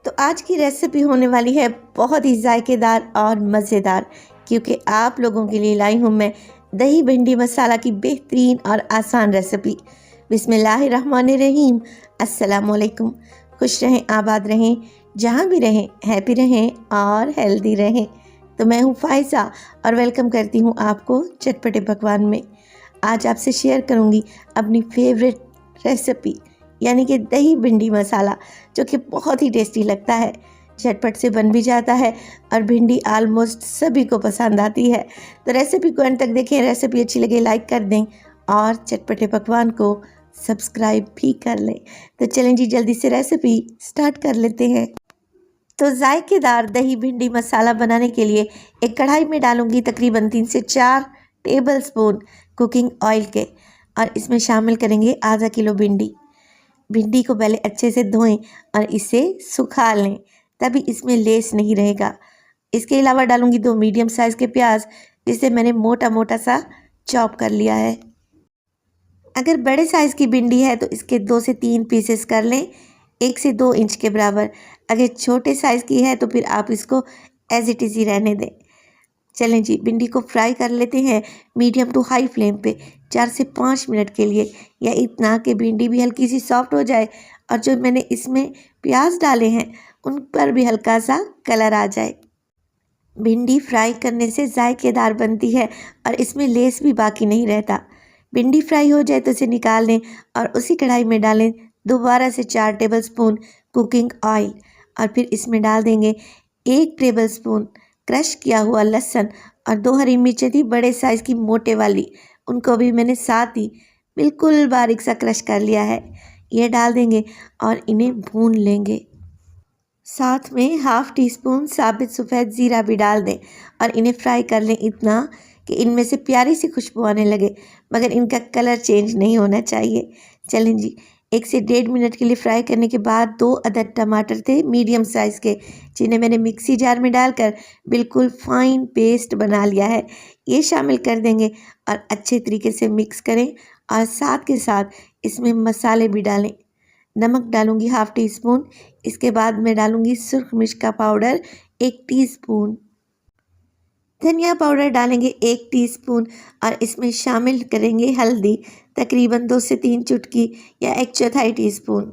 तो आज की रेसिपी होने वाली है बहुत ही जायकेदार और मज़ेदार, क्योंकि आप लोगों के लिए लाई हूँ मैं दही भिंडी मसाला की बेहतरीन और आसान रेसिपी। बिस्मिल्लाहिर्रहमानिर्रहीम। अस्सलामुअलैकुम। खुश रहें, आबाद रहें, जहाँ भी रहें हैप्पी रहें और हेल्दी रहें। तो मैं हूँ फ़ाइज़ा और वेलकम करती हूँ आपको चटपटे पकवान में। आज आपसे शेयर करूँगी अपनी फेवरेट रेसिपी, यानी कि दही भिंडी मसाला, जो कि बहुत ही टेस्टी लगता है, झटपट से बन भी जाता है और भिंडी आलमोस्ट सभी को पसंद आती है। तो रेसिपी को अंत तक देखें। रेसिपी अच्छी लगे लाइक कर दें और चटपटे पकवान को सब्सक्राइब भी कर लें। तो चलें जी, जल्दी से रेसिपी स्टार्ट कर लेते हैं। तो जायकेदार दही भिंडी मसाला बनाने के लिए एक कढ़ाई में डालूंगी तकरीबन 3 से 4 टेबलस्पून कुकिंग ऑयल के, और इसमें शामिल करेंगे आधा किलो भिंडी। भिंडी को पहले अच्छे से धोएं और इसे सुखा लें, तभी इसमें लेस नहीं रहेगा। इसके अलावा डालूंगी 2 मीडियम साइज़ के प्याज, जिसे मैंने मोटा मोटा सा चॉप कर लिया है। अगर बड़े साइज़ की भिंडी है तो इसके 2 से 3 पीसेस कर लें, 1 से 2 इंच के बराबर। अगर छोटे साइज़ की है तो फिर आप इसको एज इट इज़ ही रहने दें। चलें जी, भिंडी को फ्राई कर लेते हैं मीडियम टू हाई फ्लेम पे 4 से 5 मिनट के लिए, या इतना कि भिंडी भी हल्की सी सॉफ्ट हो जाए और जो मैंने इसमें प्याज डाले हैं उन पर भी हल्का सा कलर आ जाए। भिंडी फ्राई करने से जायकेदार बनती है और इसमें लेस भी बाकी नहीं रहता। भिंडी फ्राई हो जाए तो इसे निकाल लें और उसी कढ़ाई में डालें दोबारा से 4 टेबलस्पून कुकिंग ऑयल, और फिर इसमें डाल देंगे 1 टेबलस्पून क्रश किया हुआ लहसुन और 2 हरी मिर्चें थी बड़े साइज़ की मोटे वाली, उनको भी मैंने साथ ही बिल्कुल बारीक सा क्रश कर लिया है। ये डाल देंगे और इन्हें भून लेंगे। साथ में हाफ़ टी स्पून साबित सफ़ेद ज़ीरा भी डाल दें और इन्हें फ्राई कर लें इतना कि इनमें से प्यारी सी खुशबू आने लगे, मगर इनका कलर चेंज नहीं होना चाहिए। चलें जी, 1 से 1.5 मिनट के लिए फ्राई करने के बाद 2 अदद टमाटर थे मीडियम साइज़ के, जिन्हें मैंने मिक्सी जार में डालकर बिल्कुल फाइन पेस्ट बना लिया है। ये शामिल कर देंगे और अच्छे तरीके से मिक्स करें, और साथ के साथ इसमें मसाले भी डालें। नमक डालूंगी हाफ़ टी स्पून। इसके बाद मैं डालूंगी सुर्ख मिर्च का पाउडर 1 टीस्पून, धनिया पाउडर डालेंगे 1 टीस्पून, और इसमें शामिल करेंगे हल्दी तकरीबन 2 से 3 चुटकी या 1/4 टीस्पून।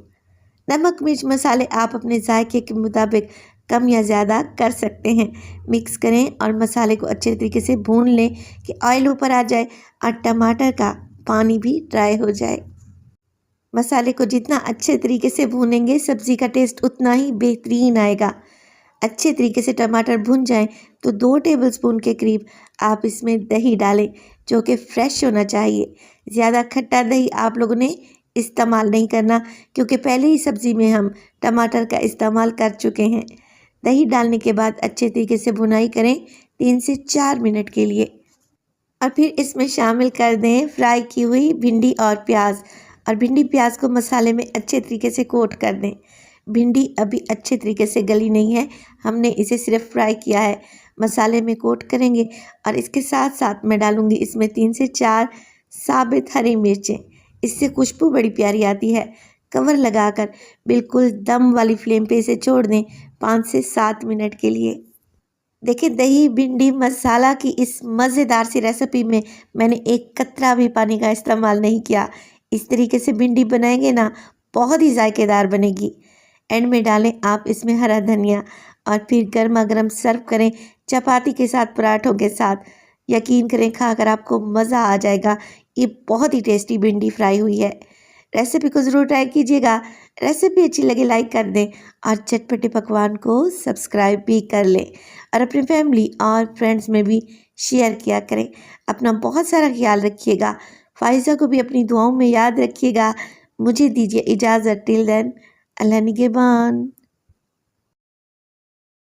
नमक मिर्च मसाले आप अपने जायके के मुताबिक कम या ज़्यादा कर सकते हैं। मिक्स करें और मसाले को अच्छे तरीके से भून लें कि ऑयल ऊपर आ जाए और टमाटर का पानी भी ड्राई हो जाए। मसाले को जितना अच्छे तरीके से भूनेंगे सब्ज़ी का टेस्ट उतना ही बेहतरीन आएगा। अच्छे तरीके से टमाटर भुन जाएं तो 2 टेबलस्पून के करीब आप इसमें दही डालें, जो कि फ़्रेश होना चाहिए। ज़्यादा खट्टा दही आप लोगों ने इस्तेमाल नहीं करना, क्योंकि पहले ही सब्ज़ी में हम टमाटर का इस्तेमाल कर चुके हैं। दही डालने के बाद अच्छे तरीके से भुनाई करें 3 से 4 मिनट के लिए, और फिर इसमें शामिल कर दें फ्राई की हुई भिंडी और प्याज, और भिंडी प्याज को मसाले में अच्छे तरीके से कोट कर दें। भिंडी अभी अच्छे तरीके से गली नहीं है, हमने इसे सिर्फ फ्राई किया है। मसाले में कोट करेंगे और इसके साथ साथ मैं डालूंगी इसमें 3 से 4 साबित हरी मिर्चें। इससे खुशबू बड़ी प्यारी आती है। कवर लगाकर बिल्कुल दम वाली फ्लेम पे इसे छोड़ दें 5 से 7 मिनट के लिए। देखिए, दही भिंडी मसाला की इस मज़ेदार सी रेसिपी में मैंने एक कतरा भी पानी का इस्तेमाल नहीं किया। इस तरीके से भिंडी बनाएंगे ना, बहुत ही जायकेदार बनेगी। एंड में डालें आप इसमें हरा धनिया, और फिर गर्मा गर्म सर्व करें चपाती के साथ, पराठों के साथ। यकीन करें, खाकर आपको मज़ा आ जाएगा। ये बहुत ही टेस्टी भिंडी फ्राई हुई है। रेसिपी को ज़रूर ट्राई कीजिएगा। रेसिपी अच्छी लगे लाइक कर दें और चटपटे पकवान को सब्सक्राइब भी कर लें, और अपनी फैमिली और फ्रेंड्स में भी शेयर किया करें। अपना बहुत सारा ख्याल रखिएगा। फ़ाइज़ा को भी अपनी दुआओं में याद रखिएगा। मुझे दीजिए इजाज़त। टिल देन, अल्लाह निगहबान।